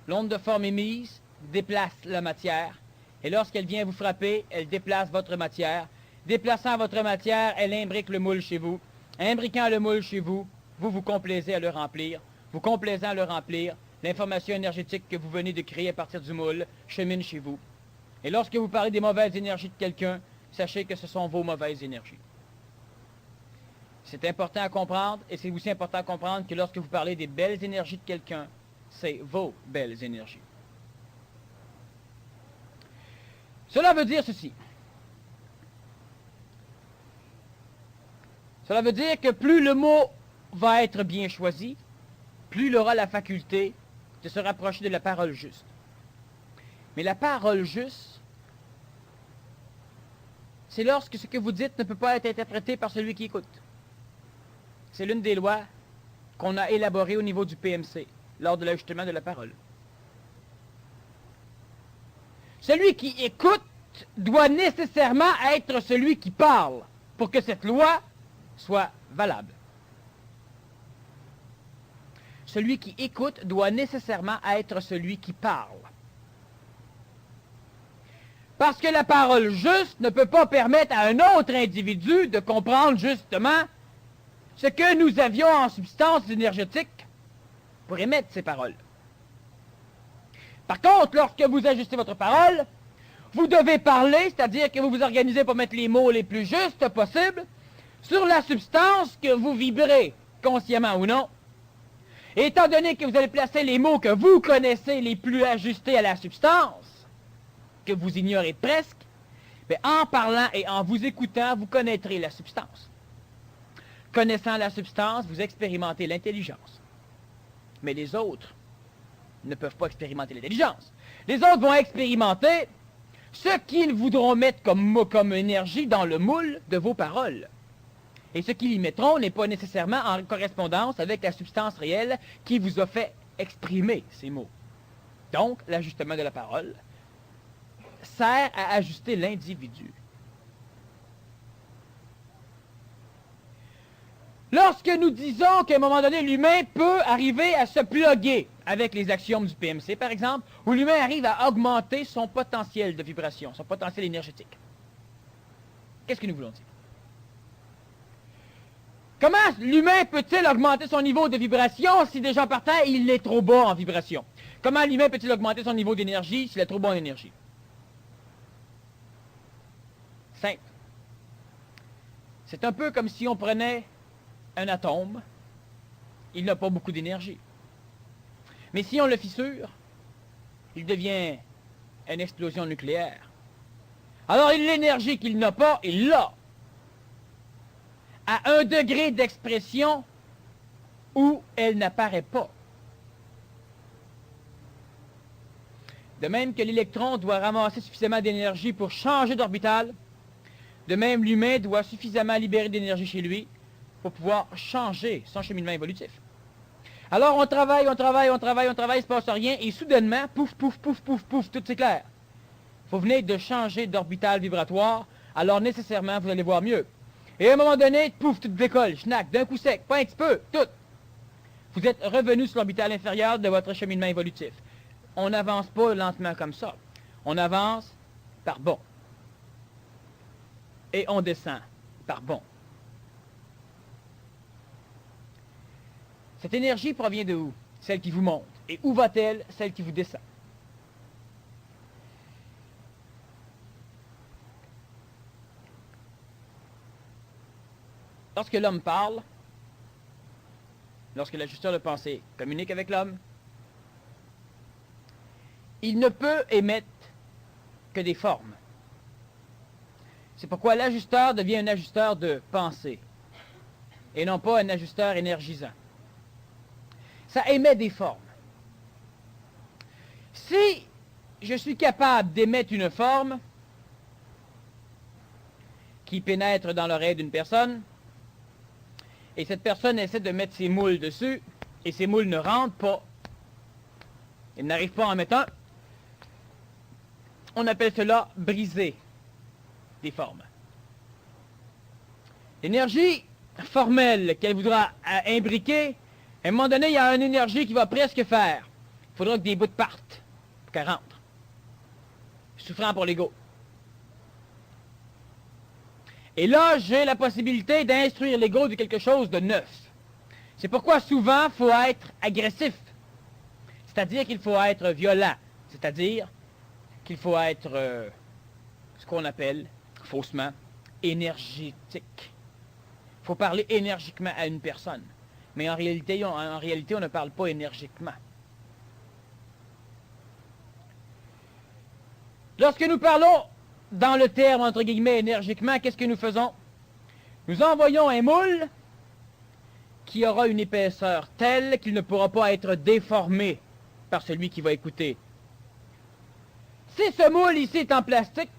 l'onde de forme émise déplace la matière, et lorsqu'elle vient vous frapper, elle déplace votre matière. Déplaçant votre matière, elle imbrique le moule chez vous. Imbriquant le moule chez vous, vous vous complaisez à le remplir. Vous complaisant à le remplir, l'information énergétique que vous venez de créer à partir du moule chemine chez vous. Et lorsque vous parlez des mauvaises énergies de quelqu'un, sachez que ce sont vos mauvaises énergies. C'est important à comprendre, et c'est aussi important à comprendre que lorsque vous parlez des belles énergies de quelqu'un, c'est vos belles énergies. Cela veut dire ceci. Cela veut dire que plus le mot va être bien choisi, plus il aura la faculté de se rapprocher de la parole juste. Mais la parole juste, c'est lorsque ce que vous dites ne peut pas être interprété par celui qui écoute. C'est l'une des lois qu'on a élaborées au niveau du PMC, lors de l'ajustement de la parole. Celui qui écoute doit nécessairement être celui qui parle pour que cette loi soit valable. Celui qui écoute doit nécessairement être celui qui parle. Parce que la parole juste ne peut pas permettre à un autre individu de comprendre justement ce que nous avions en substance énergétique pour émettre ces paroles. Par contre, lorsque vous ajustez votre parole, vous devez parler, c'est-à-dire que vous vous organisez pour mettre les mots les plus justes possibles sur la substance que vous vibrez, consciemment ou non. Et étant donné que vous allez placer les mots que vous connaissez les plus ajustés à la substance, que vous ignorez presque, bien, en parlant et en vous écoutant, vous connaîtrez la substance. Connaissant la substance, vous expérimentez l'intelligence. Mais les autres ne peuvent pas expérimenter l'intelligence. Les autres vont expérimenter ce qu'ils voudront mettre comme énergie dans le moule de vos paroles. Et ce qu'ils y mettront n'est pas nécessairement en correspondance avec la substance réelle qui vous a fait exprimer ces mots. Donc, l'ajustement de la parole sert à ajuster l'individu. Lorsque nous disons qu'à un moment donné, l'humain peut arriver à se plugger avec les axiomes du PMC, par exemple, où l'humain arrive à augmenter son potentiel de vibration, son potentiel énergétique. Qu'est-ce que nous voulons dire? Comment l'humain peut-il augmenter son niveau de vibration si déjà par terre, il est trop bas en vibration? Comment l'humain peut-il augmenter son niveau d'énergie s'il est trop bas en énergie? Simple. C'est un peu comme si on prenait un atome, il n'a pas beaucoup d'énergie. Mais si on le fissure, il devient une explosion nucléaire. Alors l'énergie qu'il n'a pas, il l'a. À un degré d'expression où elle n'apparaît pas. De même que l'électron doit ramasser suffisamment d'énergie pour changer d'orbital, de même l'humain doit suffisamment libérer d'énergie chez lui pour pouvoir changer son cheminement évolutif. Alors on travaille, il ne se passe rien, et soudainement, pouf, pouf, pouf, pouf, pouf, tout s'éclaire. Vous venez de changer d'orbital vibratoire, alors nécessairement vous allez voir mieux. Et à un moment donné, pouf, tout décolle, schnack, d'un coup sec, pas un petit peu, tout. Vous êtes revenu sur l'orbital inférieur de votre cheminement évolutif. On n'avance pas lentement comme ça. On avance par bond. Et on descend par bond. Cette énergie provient de où? Celle qui vous monte. Et où va-t-elle? Celle qui vous descend. Lorsque l'homme parle, lorsque l'ajusteur de pensée communique avec l'homme, il ne peut émettre que des formes. C'est pourquoi l'ajusteur devient un ajusteur de pensée et non pas un ajusteur énergisant. Ça émet des formes. Si je suis capable d'émettre une forme qui pénètre dans l'oreille d'une personne, et cette personne essaie de mettre ses moules dessus, et ces moules ne rentrent pas, il n'arrive pas à en mettre un, on appelle cela briser des formes. L'énergie formelle qu'elle voudra imbriquer, à un moment donné, il y a une énergie qui va presque faire. Il faudra que des bouts partent pour qu'elle rentre. Souffrant pour l'ego. Et là, j'ai la possibilité d'instruire l'ego de quelque chose de neuf. C'est pourquoi souvent, il faut être agressif. C'est-à-dire qu'il faut être violent. C'est-à-dire qu'il faut être ce qu'on appelle, faussement, énergétique. Il faut parler énergiquement à une personne. Mais en réalité, on ne parle pas énergiquement. Lorsque nous parlons dans le terme, entre guillemets, énergiquement, qu'est-ce que nous faisons? Nous envoyons un moule qui aura une épaisseur telle qu'il ne pourra pas être déformé par celui qui va écouter. Si ce moule ici est en plastique,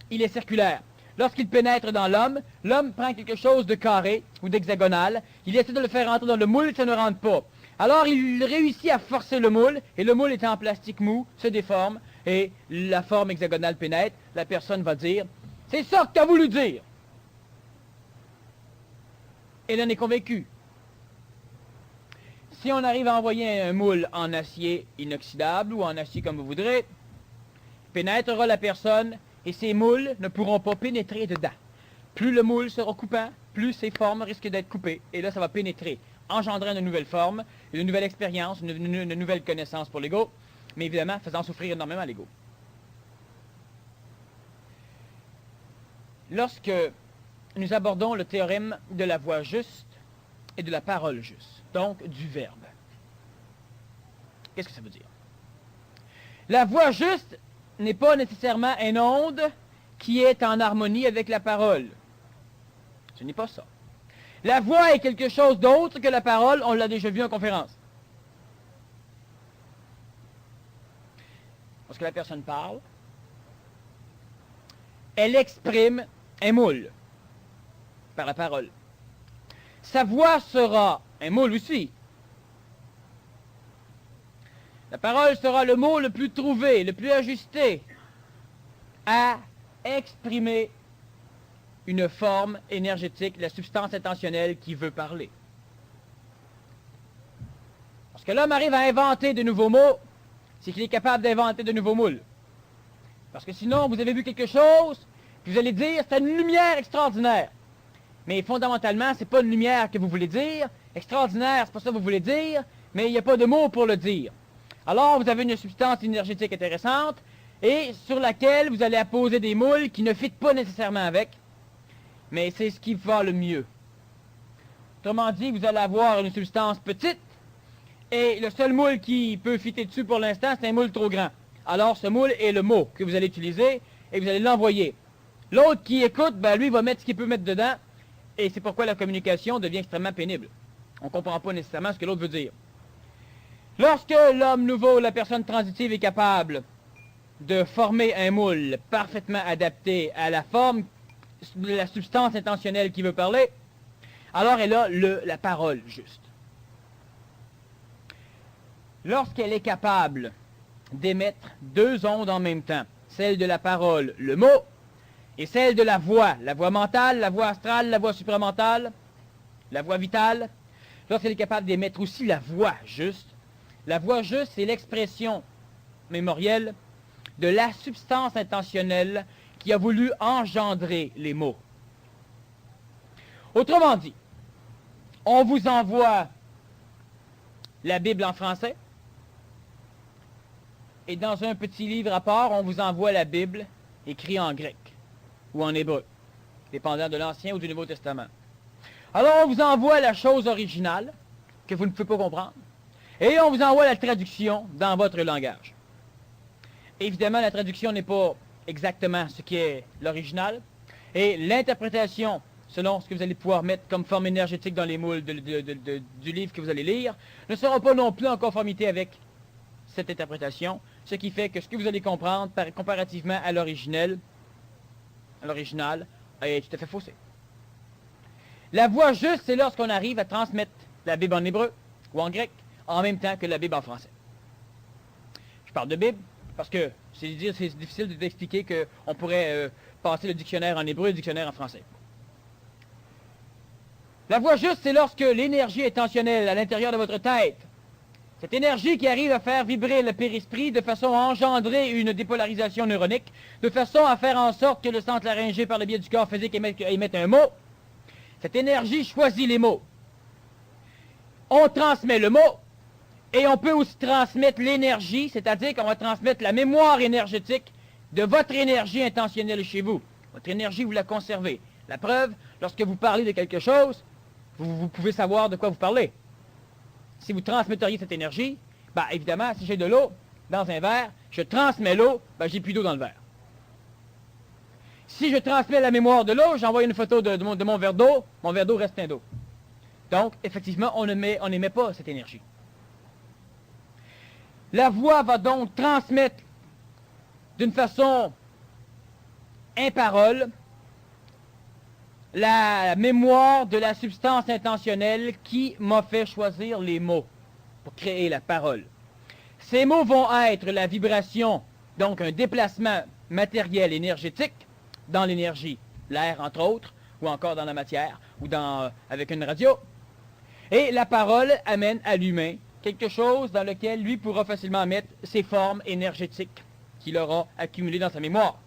il est circulaire. Lorsqu'il pénètre dans l'homme, l'homme prend quelque chose de carré ou d'hexagonal, il essaie de le faire rentrer dans le moule, ça ne rentre pas. Alors il réussit à forcer le moule, et le moule étant en plastique mou, se déforme, et la forme hexagonale pénètre, la personne va dire « C'est ça que tu as voulu dire !» Elle en est convaincue. Si on arrive à envoyer un moule en acier inoxydable ou en acier comme vous voudrez, pénétrera la personne et ces moules ne pourront pas pénétrer dedans. Plus le moule sera coupant, plus ces formes risquent d'être coupées. Et là, ça va pénétrer, engendrant une nouvelle forme, une nouvelle expérience, une nouvelle connaissance pour l'ego, mais évidemment, faisant souffrir énormément l'ego. Lorsque nous abordons le théorème de la voix juste et de la parole juste, donc du verbe, qu'est-ce que ça veut dire? La voix juste n'est pas nécessairement une onde qui est en harmonie avec la parole. Ce n'est pas ça. La voix est quelque chose d'autre que la parole, on l'a déjà vu en conférence. Lorsque la personne parle, elle exprime un moule par la parole. Sa voix sera un moule aussi. La parole sera le mot le plus trouvé, le plus ajusté à exprimer une forme énergétique, la substance intentionnelle qui veut parler. Lorsque l'homme arrive à inventer de nouveaux mots, c'est qu'il est capable d'inventer de nouveaux moules. Parce que sinon, vous avez vu quelque chose, puis vous allez dire, c'est une lumière extraordinaire. Mais fondamentalement, c'est pas une lumière que vous voulez dire. Extraordinaire, c'est pas ça que vous voulez dire, mais il n'y a pas de mots pour le dire. Alors, vous avez une substance énergétique intéressante, et sur laquelle vous allez apposer des moules qui ne fitent pas nécessairement avec, mais c'est ce qui va le mieux. Autrement dit, vous allez avoir une substance petite, et le seul moule qui peut fitter dessus pour l'instant, c'est un moule trop grand. Alors, ce moule est le mot que vous allez utiliser, et vous allez l'envoyer. L'autre qui écoute, ben lui, va mettre ce qu'il peut mettre dedans, et c'est pourquoi la communication devient extrêmement pénible. On ne comprend pas nécessairement ce que l'autre veut dire. Lorsque l'homme nouveau, la personne transitive, est capable de former un moule parfaitement adapté à la forme de la substance intentionnelle qui veut parler, alors elle a la parole juste. Lorsqu'elle est capable d'émettre deux ondes en même temps, celle de la parole, le mot, et celle de la voix mentale, la voix astrale, la voix supramentale, la voix vitale, lorsqu'elle est capable d'émettre aussi la voix juste, c'est l'expression mémorielle de la substance intentionnelle qui a voulu engendrer les mots. Autrement dit, on vous envoie la Bible en français, et dans un petit livre à part, on vous envoie la Bible écrite en grec ou en hébreu, dépendant de l'Ancien ou du Nouveau Testament. Alors on vous envoie la chose originale, que vous ne pouvez pas comprendre, et on vous envoie la traduction dans votre langage. Évidemment, la traduction n'est pas exactement ce qui est l'original, et l'interprétation, selon ce que vous allez pouvoir mettre comme forme énergétique dans les moules du livre que vous allez lire, ne sera pas non plus en conformité avec cette interprétation, ce qui fait que ce que vous allez comprendre comparativement à l'original est tout à fait faussé. La voix juste, c'est lorsqu'on arrive à transmettre la Bible en hébreu ou en grec en même temps que la Bible en français. Je parle de Bible parce que c'est difficile d'expliquer qu'on pourrait passer le dictionnaire en hébreu et le dictionnaire en français. La voix juste, c'est lorsque l'énergie intentionnelle à l'intérieur de votre tête, cette énergie qui arrive à faire vibrer le périsprit de façon à engendrer une dépolarisation neuronique, de façon à faire en sorte que le centre laryngé par le biais du corps physique émette un mot, cette énergie choisit les mots. On transmet le mot, et on peut aussi transmettre l'énergie, c'est-à-dire qu'on va transmettre la mémoire énergétique de votre énergie intentionnelle chez vous. Votre énergie, vous la conservez. La preuve, lorsque vous parlez de quelque chose, vous pouvez savoir de quoi vous parlez. Si vous transmetteriez cette énergie, ben évidemment, si j'ai de l'eau dans un verre, je transmets l'eau, ben j'ai plus d'eau dans le verre. Si je transmets la mémoire de l'eau, j'envoie une photo de mon verre d'eau, mon verre d'eau reste plein d'eau. Donc, effectivement, on n'émet pas cette énergie. La voix va donc transmettre d'une façon imparole la mémoire de la substance intentionnelle qui m'a fait choisir les mots pour créer la parole. Ces mots vont être la vibration, donc un déplacement matériel énergétique dans l'énergie, l'air entre autres, ou encore dans la matière, ou avec une radio. Et la parole amène à l'humain quelque chose dans lequel lui pourra facilement mettre ses formes énergétiques qu'il aura accumulées dans sa mémoire.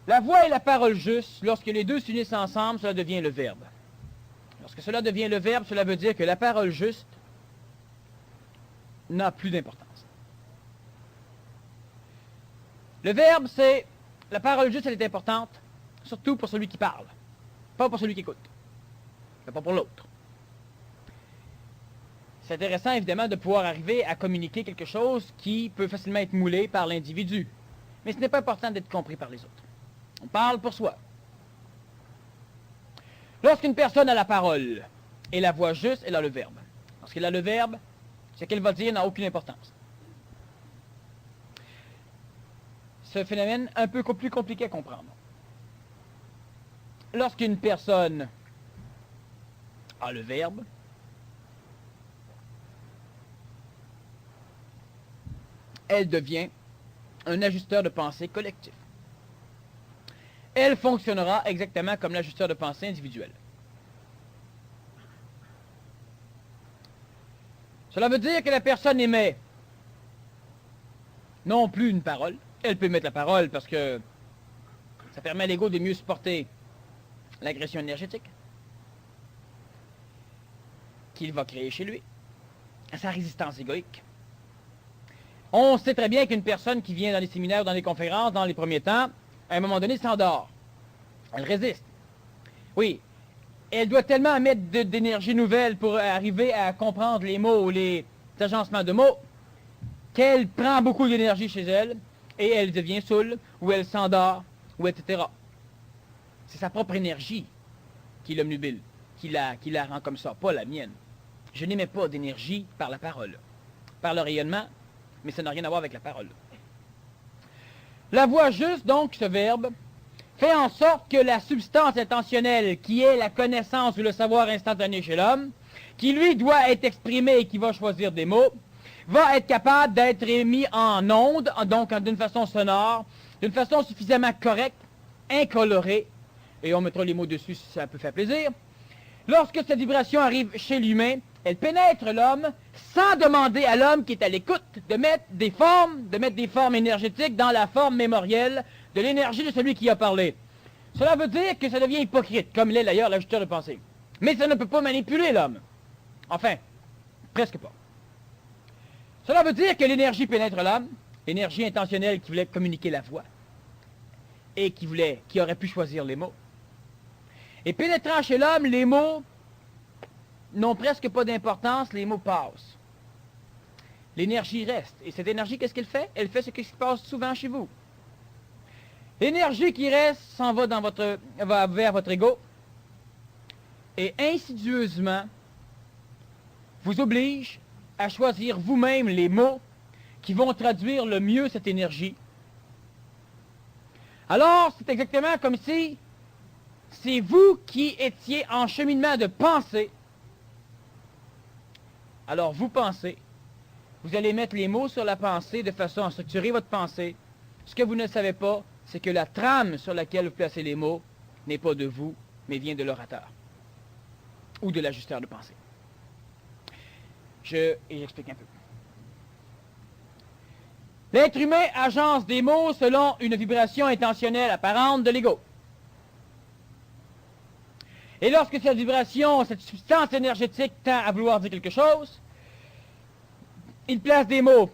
La voix et la parole juste, lorsque les deux s'unissent ensemble, cela devient le verbe. Lorsque cela devient le verbe, cela veut dire que la parole juste n'a plus d'importance. Le verbe, c'est... La parole juste, elle est importante, surtout pour celui qui parle, pas pour celui qui écoute, mais pas pour l'autre. C'est intéressant, évidemment, de pouvoir arriver à communiquer quelque chose qui peut facilement être moulé par l'individu. Mais ce n'est pas important d'être compris par les autres. On parle pour soi. Lorsqu'une personne a la parole et la voix juste, elle a le verbe. Lorsqu'elle a le verbe, ce qu'elle va dire n'a aucune importance. Ce phénomène un peu plus compliqué à comprendre. Lorsqu'une personne a le verbe, elle devient un ajusteur de pensée collectif. Elle fonctionnera exactement comme l'ajusteur de pensée individuel. Cela veut dire que la personne émet non plus une parole. Elle peut émettre la parole parce que ça permet à l'ego de mieux supporter l'agression énergétique qu'il va créer chez lui, à sa résistance égoïque. On sait très bien qu'une personne qui vient dans les séminaires ou dans les conférences, dans les premiers temps, à un moment donné, s'endort. Elle résiste. Oui, elle doit tellement mettre d'énergie nouvelle pour arriver à comprendre les mots ou les agencements de mots qu'elle prend beaucoup d'énergie chez elle et elle devient saoule, ou elle s'endort, ou etc. C'est sa propre énergie qui l'obnubile, qui la rend comme ça, pas la mienne. Je n'émets pas d'énergie par la parole, par le rayonnement, mais ça n'a rien à voir avec la parole. La voix juste, donc, ce verbe, fait en sorte que la substance intentionnelle, qui est la connaissance ou le savoir instantané chez l'homme, qui lui doit être exprimé et qui va choisir des mots, va être capable d'être émis en ondes, donc d'une façon sonore, d'une façon suffisamment correcte, incolorée, et on mettra les mots dessus si ça peut faire plaisir. Lorsque cette vibration arrive chez l'humain, elle pénètre l'homme sans demander à l'homme qui est à l'écoute de mettre des formes énergétiques dans la forme mémorielle de l'énergie de celui qui a parlé. Cela veut dire que ça devient hypocrite, comme l'est d'ailleurs l'ajusteur de pensée. Mais ça ne peut pas manipuler l'homme. Enfin, presque pas. Cela veut dire que l'énergie pénètre l'homme, l'énergie intentionnelle qui voulait communiquer la voix, et qui aurait pu choisir les mots. Et pénétrant chez l'homme, les mots n'ont presque pas d'importance, les mots passent. L'énergie reste. Et cette énergie, qu'est-ce qu'elle fait? Elle fait ce qui se passe souvent chez vous. L'énergie qui reste s'en va vers votre ego et insidieusement vous oblige à choisir vous-même les mots qui vont traduire le mieux cette énergie. Alors, c'est exactement comme si c'est vous qui étiez en cheminement de pensée. Alors, vous pensez, vous allez mettre les mots sur la pensée de façon à structurer votre pensée. Ce que vous ne savez pas, c'est que la trame sur laquelle vous placez les mots n'est pas de vous, mais vient de l'orateur ou de l'ajusteur de pensée. J'explique un peu. L'être humain agence des mots selon une vibration intentionnelle apparente de l'ego. Et lorsque cette vibration, cette substance énergétique tend à vouloir dire quelque chose, il place des mots